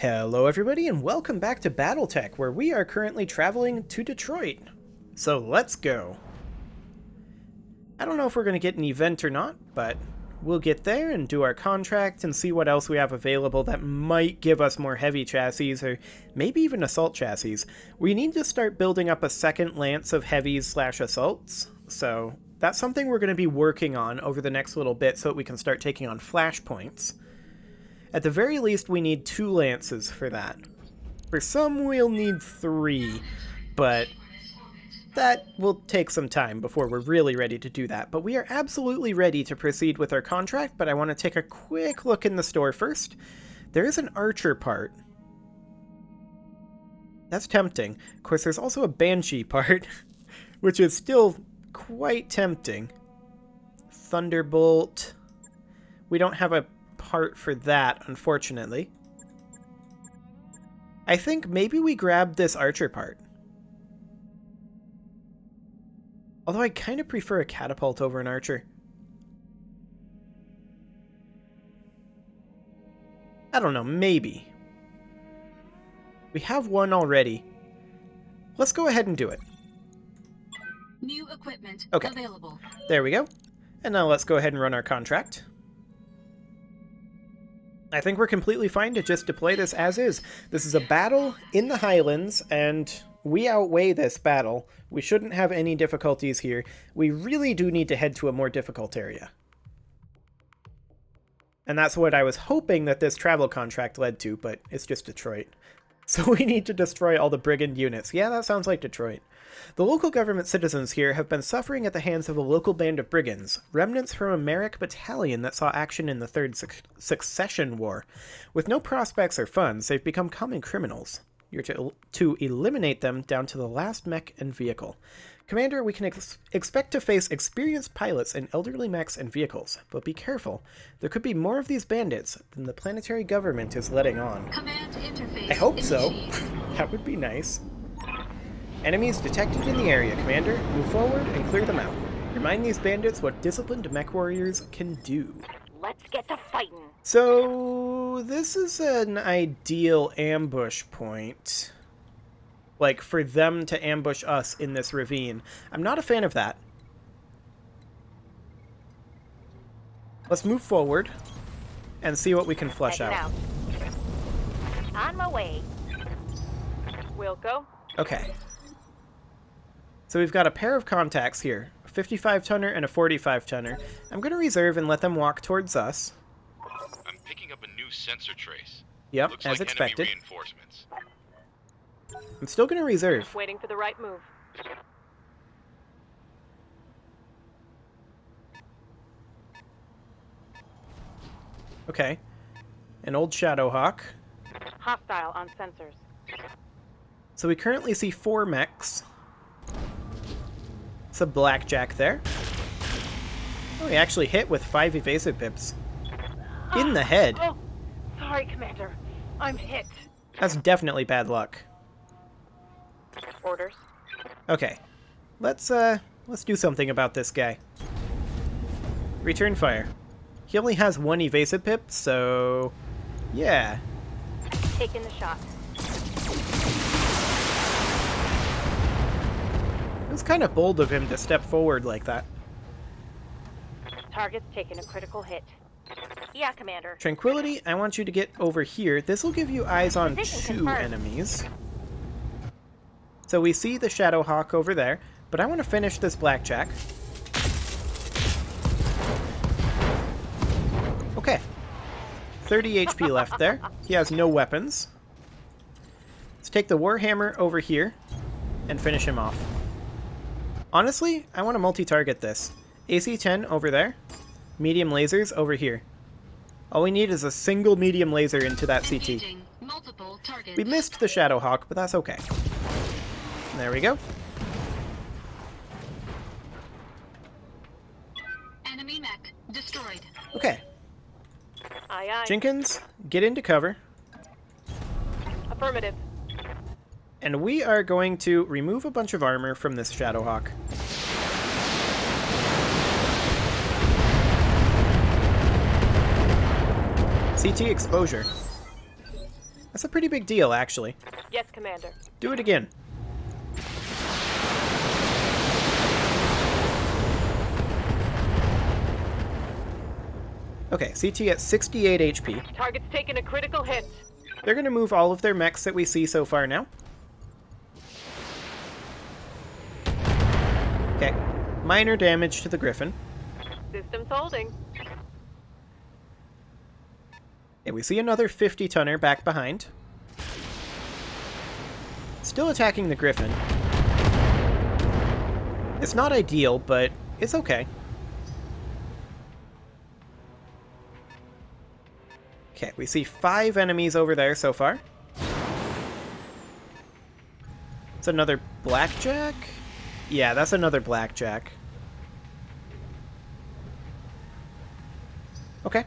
Hello everybody and welcome back to BattleTech, where we are currently traveling to Detroit. So let's go. I don't know if we're going to get an event or not, but we'll get there and do our contract and see what else we have available that might give us more heavy chassis or maybe even assault chassis. We need to start building up a second lance of heavies / assaults, so that's something we're going to be working on over the next little bit so that we can start taking on flashpoints. At the very least, we need 2 lances for that. For some, we'll need 3, but that will take some time before we're really ready to do that. But we are absolutely ready to proceed with our contract, but I want to take a quick look in the store first. There is an archer part. That's tempting. Of course, there's also a banshee part, which is still quite tempting. Thunderbolt. We don't have a part for that, unfortunately. I think maybe we grab this archer part. Although I kind of prefer a catapult over an archer. I don't know, maybe. We have one already. Let's go ahead and do it. New equipment available. There we go. And now let's go ahead and run our contract. I think we're completely fine to just deploy this as is. This is a battle in the Highlands, and we outweigh this battle. We shouldn't have any difficulties here. We really do need to head to a more difficult area. And that's what I was hoping that this travel contract led to, but it's just Detroit. So we need to destroy all the brigand units. Yeah, that sounds like Detroit. The local government citizens here have been suffering at the hands of a local band of brigands, remnants from a Merrick battalion that saw action in the Third Succession War. With no prospects or funds, they've become common criminals. You're to eliminate them down to the last mech and vehicle. Commander, we can expect to face experienced pilots in elderly mechs and vehicles, but be careful. There could be more of these bandits than the planetary government is letting on. Command interface I hope so. initiated. That would be nice. Enemies detected in the area, Commander. Move forward and clear them out. Remind these bandits what disciplined mech warriors can do. Let's get to fighting. So, this is an ideal ambush point. Like, for them to ambush us in this ravine. I'm not a fan of that. Let's move forward and see what we can flesh out. On my way. We'll go. Okay. So we've got a pair of contacts here, a 55-tonner and a 45-tonner. I'm going to reserve and let them walk towards us. I'm picking up a new sensor trace. Yep, Looks as like expected. Enemy reinforcements. I'm still going to reserve. Waiting for the right move. Okay. An old Shadowhawk. Hostile on sensors. So we currently see 4 mechs. It's a blackjack there. Oh, he actually hit with 5 evasive pips. In the head. Oh, sorry, Commander. I'm hit. That's definitely bad luck. Orders. Okay. Let's do something about this guy. Return fire. He only has 1 evasive pip, so yeah. Taking the shot. It was kind of bold of him to step forward like that. Target's taking a critical hit. Yeah, Commander. Tranquility, I want you to get over here. This will give you eyes on Position 2 confirmed. enemies. So we see the Shadowhawk over there, but I want to finish this blackjack. Okay. 30 HP left there. He has no weapons. Let's take the Warhammer over here and finish him off. Honestly, I want to multi-target this. AC-10 over there. Medium lasers over here. All we need is a single medium laser into that CT. Engaging multiple targets. We missed the Shadowhawk, but that's okay. There we go. Enemy mech destroyed. Okay. Aye, aye. Jenkins, get into cover. Affirmative. And we are going to remove a bunch of armor from this Shadowhawk. CT exposure. That's a pretty big deal, actually. Yes, Commander. Do it again. Okay, CT at 68 HP. Target's taken a critical hit. They're going to move all of their mechs that we see so far now. Okay, minor damage to the Griffin. System's holding. Okay, we see another 50-tonner back behind. Still attacking the Griffin. It's not ideal, but it's okay. Okay, we see 5 enemies over there so far. It's another blackjack? Yeah, that's another blackjack. Okay.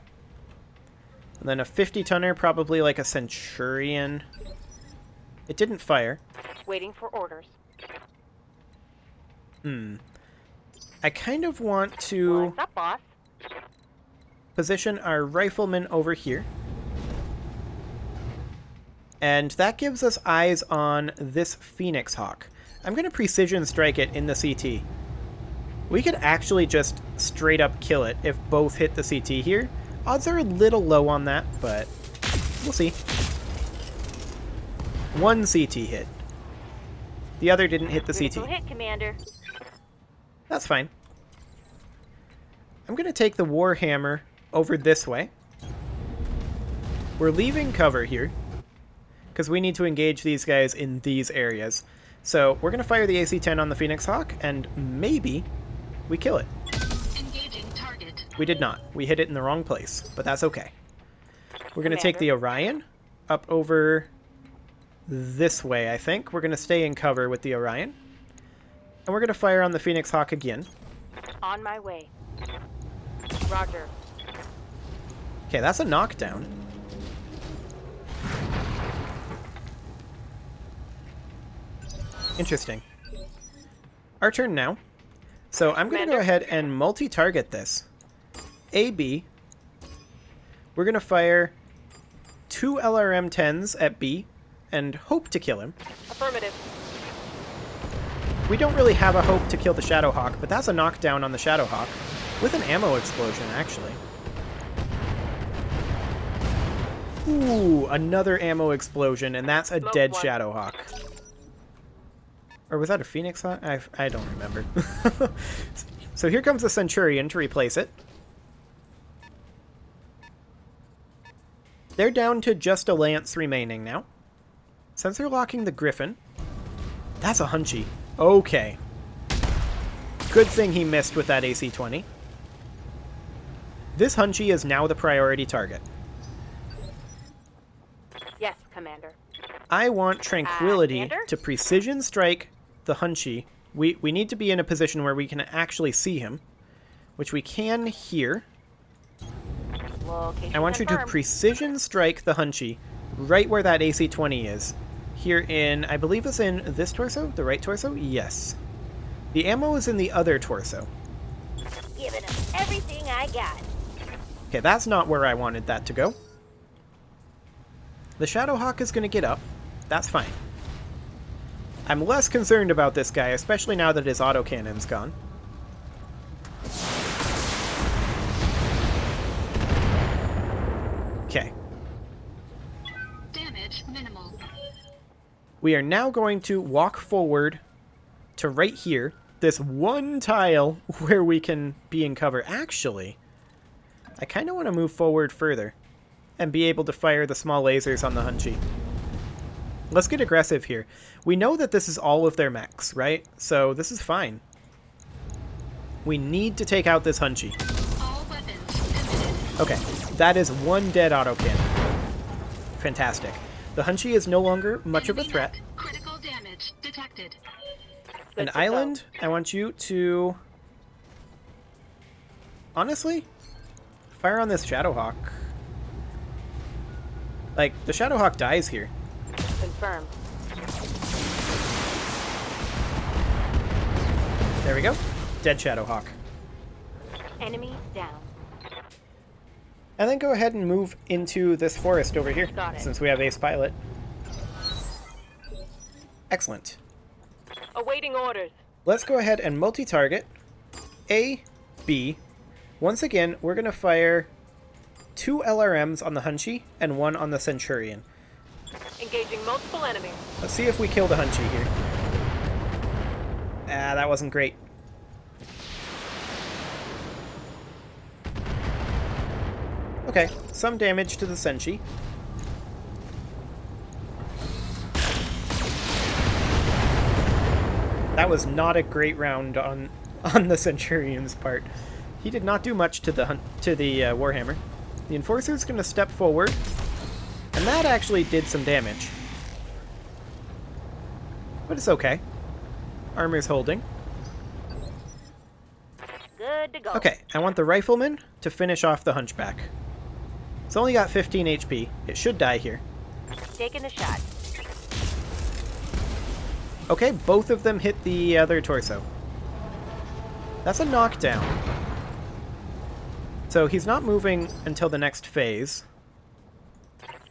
And then a 50-tonner, probably like a centurion. It didn't fire. Waiting for orders. I kind of want to What's up, boss? position our rifleman over here. And that gives us eyes on this Phoenix Hawk. I'm going to precision strike it in the CT. We could actually just straight up kill it if both hit the CT here. Odds are a little low on that, but we'll see. One CT hit. The other didn't hit the Critical CT. hit, Commander. That's fine. I'm going to take the Warhammer over this way. We're leaving cover here, because we need to engage these guys in these areas. So we're going to fire the AC-10 on the Phoenix Hawk, and maybe we kill it. Engaging target. We did not. We hit it in the wrong place, but that's okay. We're going to take the Orion up over this way, I think. We're going to stay in cover with the Orion. And we're going to fire on the Phoenix Hawk again. On my way. Roger. Okay, that's a knockdown. Interesting. Our turn now. So I'm going to go ahead and multi-target this. AB. We're going to fire 2 LRM-10s at B and hope to kill him. Affirmative. We don't really have a hope to kill the Shadowhawk, but that's a knockdown on the Shadowhawk. With an ammo explosion, actually. Ooh, another ammo explosion, and that's a dead Shadowhawk. Or was that a Phoenix Hawk? I don't remember. So here comes the Centurion to replace it. They're down to just a Lance remaining now. Sensor locking the Griffin. That's a Hunchy. Okay. Good thing he missed with that AC-20. This Hunchy is now the priority target. Yes, Commander. I want Tranquility Commander? to precision strike the Hunchy. We need to be in a position where we can actually see him, which we can here. Location I want you to confirmed. precision strike the Hunchy right where that AC-20 is. Here in, I believe it's in this torso? The right torso? Yes. The ammo is in the other torso. Giving him everything I got. Okay, that's not where I wanted that to go. The Shadowhawk is going to get up. That's fine. I'm less concerned about this guy, especially now that his autocannon's gone. Okay. Damage minimal. We are now going to walk forward to right here. This one tile where we can be in cover. Actually, I kind of want to move forward further and be able to fire the small lasers on the Hunchy. Let's get aggressive here. We know that this is all of their mechs, right? So this is fine. We need to take out this Hunchy. All weapons emitted. Okay, that is one dead autocannon. Fantastic. The Hunchy is no longer much of a Enemy threat. mech. Critical damage detected. An Good to island, I want you to... Honestly, fire on this Shadowhawk. Like, the Shadowhawk dies here. go. Confirmed. There we go. Dead Shadowhawk. Enemy down. And then go ahead and move into this forest over here, Got it. since we have Ace Pilot. Excellent. Awaiting orders. Let's go ahead and multi-target. A, B. Once again, we're going to fire 2 LRMs on the Hunchy and 1 on the Centurion. Engaging multiple enemies. Let's see if we kill the Hunchy here. Ah, that wasn't great. Okay, some damage to the Senshi. That was not a great round on the Centurion's part. He did not do much to the Warhammer. The Enforcer's going to step forward, and that actually did some damage. But it's okay. Armor's holding. Good to go. Okay, I want the Rifleman to finish off the Hunchback. It's only got 15 HP. It should die here. Taking a shot. Okay, both of them hit the other torso. That's a knockdown. So he's not moving until the next phase.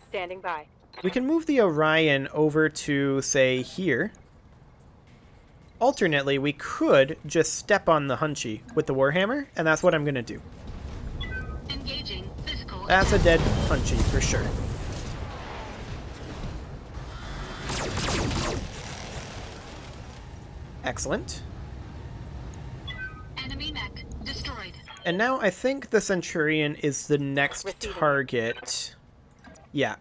Standing by. We can move the Orion over to, say, here. Alternately, we could just step on the Hunchy with the Warhammer, and that's what I'm going to do. Engaging physical. That's a dead Hunchy, for sure. Excellent. Enemy mech destroyed. And now I think the Centurion is the next Receiving. target. Yeah,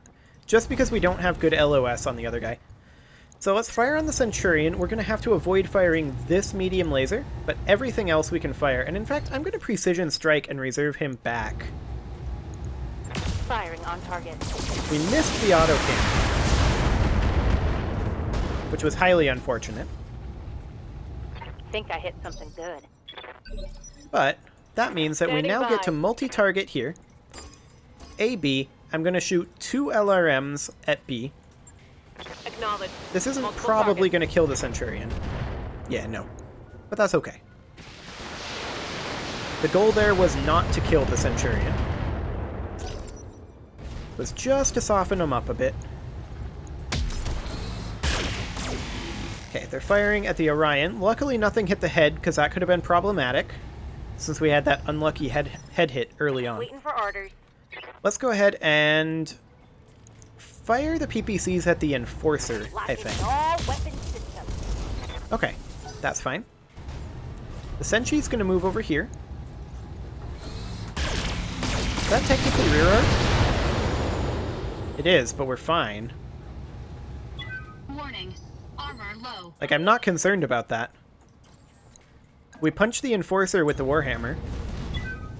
just because we don't have good LOS on the other guy. So let's fire on the Centurion. We're going to have to avoid firing this medium laser, but everything else we can fire. And in fact, I'm going to precision strike and reserve him back. Firing on target. We missed the auto cannon, which was highly unfortunate. Think I hit something good. But that means that we Standing now get by. to multi-target here. A, B. I'm going to shoot 2 LRMs at B. Acknowledged. This isn't Multiple probably targets. going to kill the Centurion. Yeah, no. But that's okay. The goal there was not to kill the Centurion. It was just to soften him up a bit. Okay, they're firing at the Orion. Luckily nothing hit the head, because that could have been problematic, since we had that unlucky head hit early on. Waiting for orders. Let's go ahead and fire the PPCs at the Enforcer, I Locking think. all weapon systems. Okay, that's fine. The Senshi's going to move over here. Is that technically rear arc? It is, but we're fine. Warning. Armor low. Like, I'm not concerned about that. We punch the Enforcer with the Warhammer.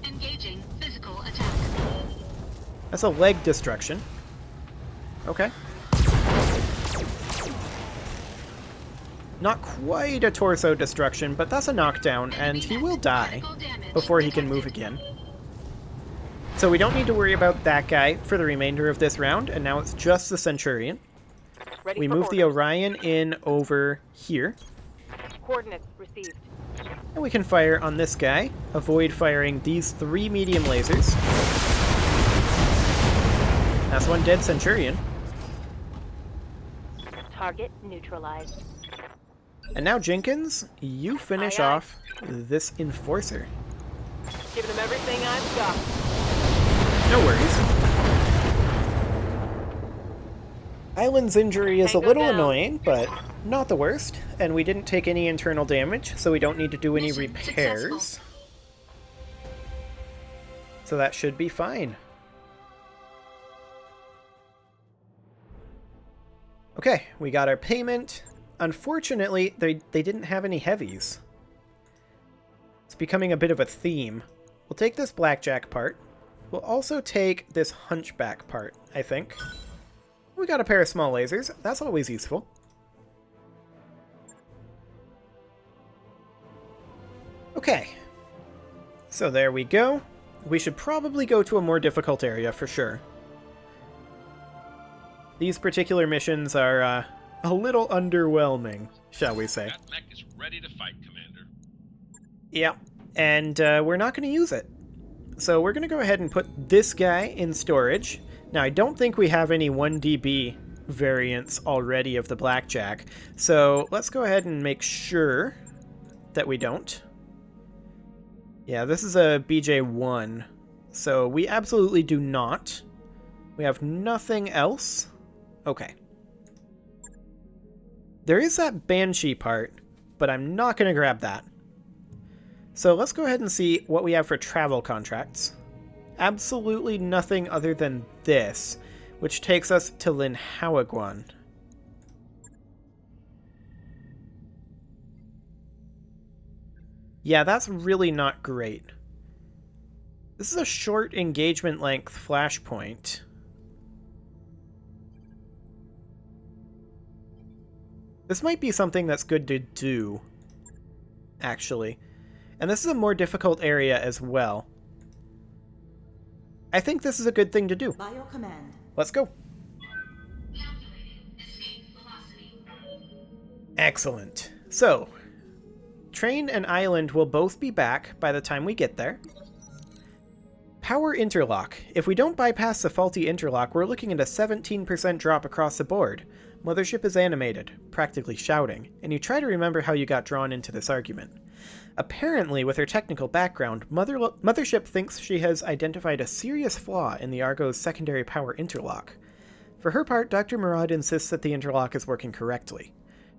Engaging physical attack. That's a leg destruction. Okay. Not quite a torso destruction, but that's a knockdown, and he will die Critical damage before he can move detected. again. So we don't need to worry about that guy for the remainder of this round, and now it's just the Centurion. Ready We for move the orders. Orion in over here, Coordinates received. and we can fire on this guy, avoid firing these 3 medium lasers. That's one dead Centurion. Target neutralized. And now, Jenkins, you finish Aye, aye. off this Enforcer. Giving them everything I've got. No worries. Island's injury is a Tango little down. annoying, but not the worst. And we didn't take any internal damage, so we don't need to do any Mission repairs. successful. So that should be fine. Okay, we got our payment. Unfortunately, they didn't have any heavies. It's becoming a bit of a theme. We'll take this blackjack part. We'll also take this hunchback part, I think. We got a pair of small lasers. That's always useful. Okay. So there we go. We should probably go to a more difficult area for sure. These particular missions are a little underwhelming, shall we say. That mech is ready to fight, Commander. Yeah, and we're not going to use it. so we're going to go ahead and put this guy in storage. Now, I don't think we have any 1DB variants already of the Blackjack, so let's go ahead and make sure that we don't. Yeah, this is a BJ1, so we absolutely do not. We have nothing else. Okay. There is that Banshee part, but I'm not going to grab that. So let's go ahead and see what we have for travel contracts. Absolutely nothing other than this, which takes us to Linhawaguan. Yeah, that's really not great. This is a short engagement length flashpoint. This might be something that's good to do, actually. And this is a more difficult area as well. I think this is a good thing to do. Bio command. Let's go. Calculating escape velocity. Excellent. So, train and island will both be back by the time we get there. Power interlock. If we don't bypass the faulty interlock, we're looking at a 17% drop across the board. Mothership is animated, practically shouting, and you try to remember how you got drawn into this argument. Apparently, with her technical background, Mothership thinks she has identified a serious flaw in the Argo's secondary power interlock. For her part, Dr. Murad insists that the interlock is working correctly.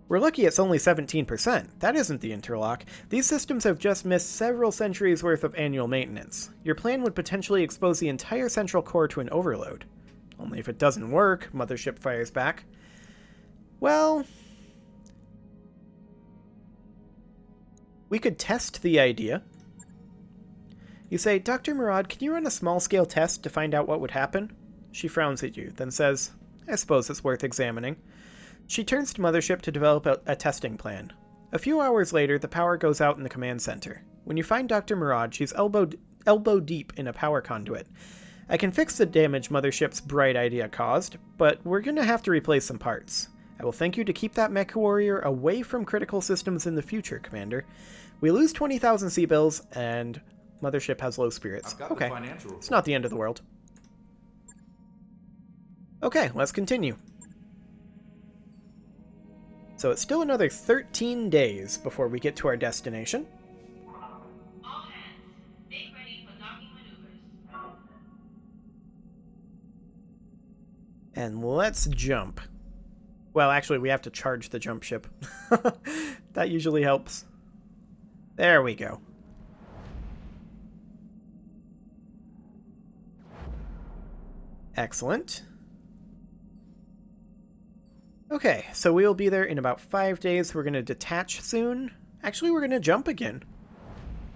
We're lucky it's only 17%. That isn't the interlock. These systems have just missed several centuries worth of annual maintenance. Your plan would potentially expose the entire central core to an overload. Only if it doesn't work, Mothership fires back. Well, we could test the idea. You say, Dr. Murad, can you run a small-scale test to find out what would happen? She frowns at you, then says, I suppose it's worth examining. She turns to Mothership to develop a testing plan. A few hours later, the power goes out in the command center. When you find Dr. Murad, she's elbow deep in a power conduit. I can fix the damage Mothership's bright idea caused, but we're going to have to replace some parts. I will thank you to keep that mech warrior away from critical systems in the future, Commander. We lose 20,000 C-bills, and Mothership has low spirits. Okay, it's not the end of the world. Okay, let's continue. So it's still another 13 days before we get to our destination. All hands, make ready for docking maneuvers. And let's jump. Well, actually, we have to charge the jump ship. That usually helps. There we go. Excellent. Okay, so we'll be there in about 5 days. We're going to detach soon. Actually, we're going to jump again.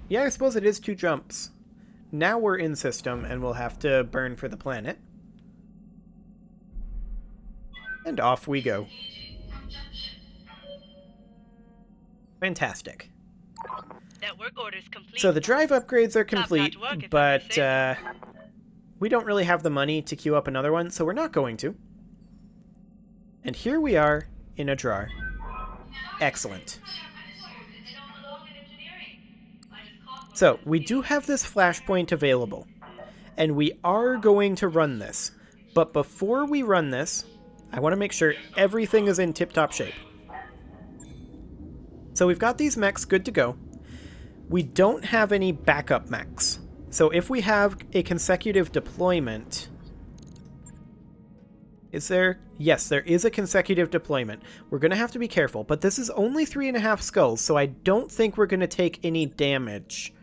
Yeah, I suppose it is 2 jumps. Now we're in system, and we'll have to burn for the planet. And off we go. Fantastic. Network orders complete. So the drive upgrades are complete, Top-notch work, if I but may say we don't really have the money to queue up another one, so we're not going to. And here we are in a drawer. Excellent. So we do have this flashpoint available, and we are going to run this. But before we run this, I want to make sure everything is in tip-top shape. So we've got these mechs good to go. We don't have any backup mechs. So if we have a consecutive deployment... Is there? Yes, there is a consecutive deployment. We're going to have to be careful, but this is only 3.5 skulls, so I don't think we're going to take any damage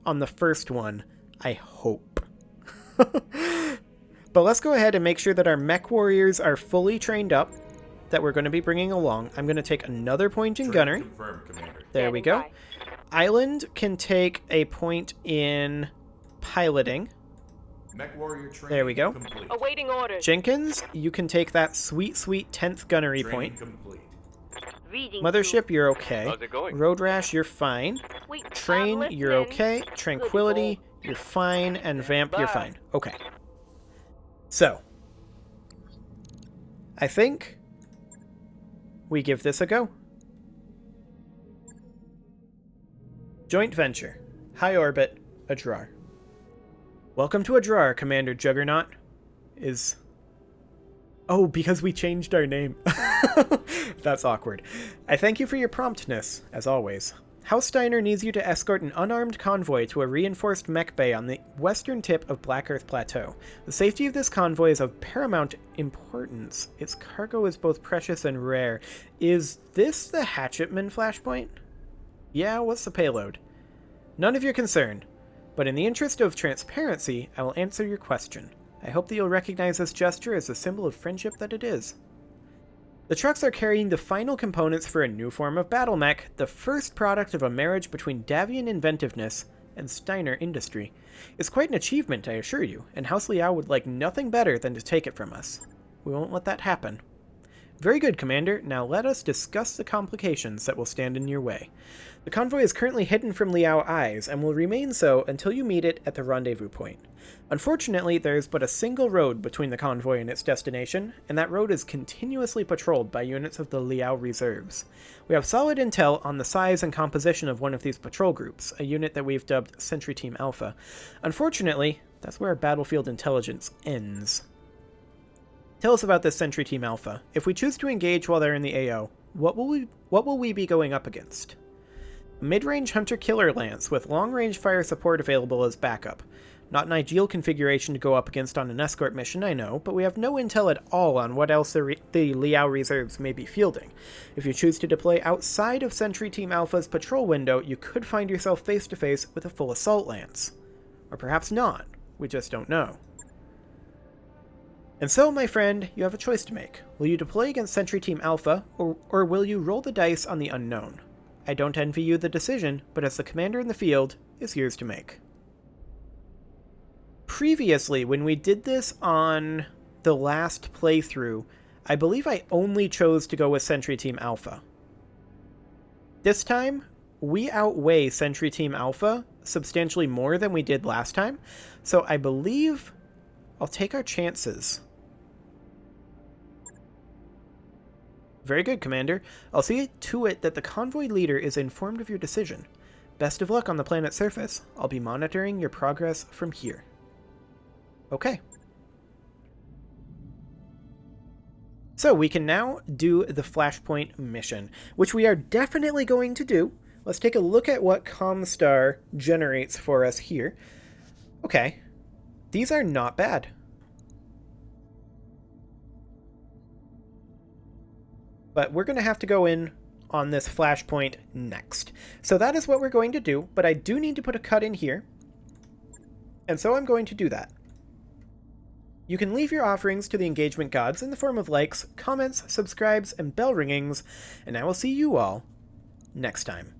on the first one. I hope. But let's go ahead and make sure that our mech warriors are fully trained up, that we're going to be bringing along. I'm going to take another point in gunnery. Confirmed, Commander. There we go. Standing Island can take a point in piloting. Mech warrior training There we go. complete. by. Awaiting orders. Jenkins, you can take that sweet, sweet 10th gunnery Training point. complete. Reading Mothership, you're okay. How's it going? Road Rash, you're fine. Sweet, I'm Train, you're listening. okay. Tranquility, you're fine. And Vamp, you're fine. Okay. So, I think we give this a go. Joint venture. High orbit, a drawer. Welcome to Adrar, Commander Juggernaut. Is... Oh, because we changed our name. That's awkward. I thank you for your promptness, as always. House Steiner needs you to escort an unarmed convoy to a reinforced mech bay on the western tip of Black Earth Plateau. The safety of this convoy is of paramount importance. Its cargo is both precious and rare. Is this the Hatchetman flashpoint? Yeah, what's the payload? None of your concern. But in the interest of transparency, I will answer your question. I hope that you'll recognize this gesture as the symbol of friendship that it is. The trucks are carrying the final components for a new form of battle mech, the first product of a marriage between Davian inventiveness and Steiner industry. It's quite an achievement, I assure you, and House Liao would like nothing better than to take it from us. We won't let that happen. Very good, Commander. Now let us discuss the complications that will stand in your way. The convoy is currently hidden from Liao eyes, and will remain so until you meet it at the rendezvous point. Unfortunately, there is but a single road between the convoy and its destination, and that road is continuously patrolled by units of the Liao Reserves. We have solid intel on the size and composition of one of these patrol groups, a unit that we've dubbed Sentry Team Alpha. Unfortunately, that's where our battlefield intelligence ends. Tell us about this Sentry Team Alpha. If we choose to engage while they're in the AO, what will we be going up against? A mid-range hunter-killer lance with long-range fire support available as backup. Not an ideal configuration to go up against on an escort mission, I know, but we have no intel at all on what else the Liao Reserves may be fielding. If you choose to deploy outside of Sentry Team Alpha's patrol window, you could find yourself face-to-face with a full assault lance. Or perhaps not. We just don't know. And so, my friend, you have a choice to make. Will you deploy against Sentry Team Alpha, or will you roll the dice on the unknown? I don't envy you the decision, but as the commander in the field, it's yours to make. Previously, when we did this on the last playthrough, I believe I only chose to go with Sentry Team Alpha. This time, we outweigh Sentry Team Alpha substantially more than we did last time, so I believe I'll take our chances. Very good, Commander. I'll see to it that the convoy leader is informed of your decision. Best of luck on the planet's surface. I'll be monitoring your progress from here. Okay. So we can now do the Flashpoint mission, which we are definitely going to do. Let's take a look at what Comstar generates for us here. Okay. These are not bad. But we're going to have to go in on this Flashpoint next. So that is what we're going to do, but I do need to put a cut in here. And so I'm going to do that. You can leave your offerings to the engagement gods in the form of likes, comments, subscribes, and bell ringings, and I will see you all next time.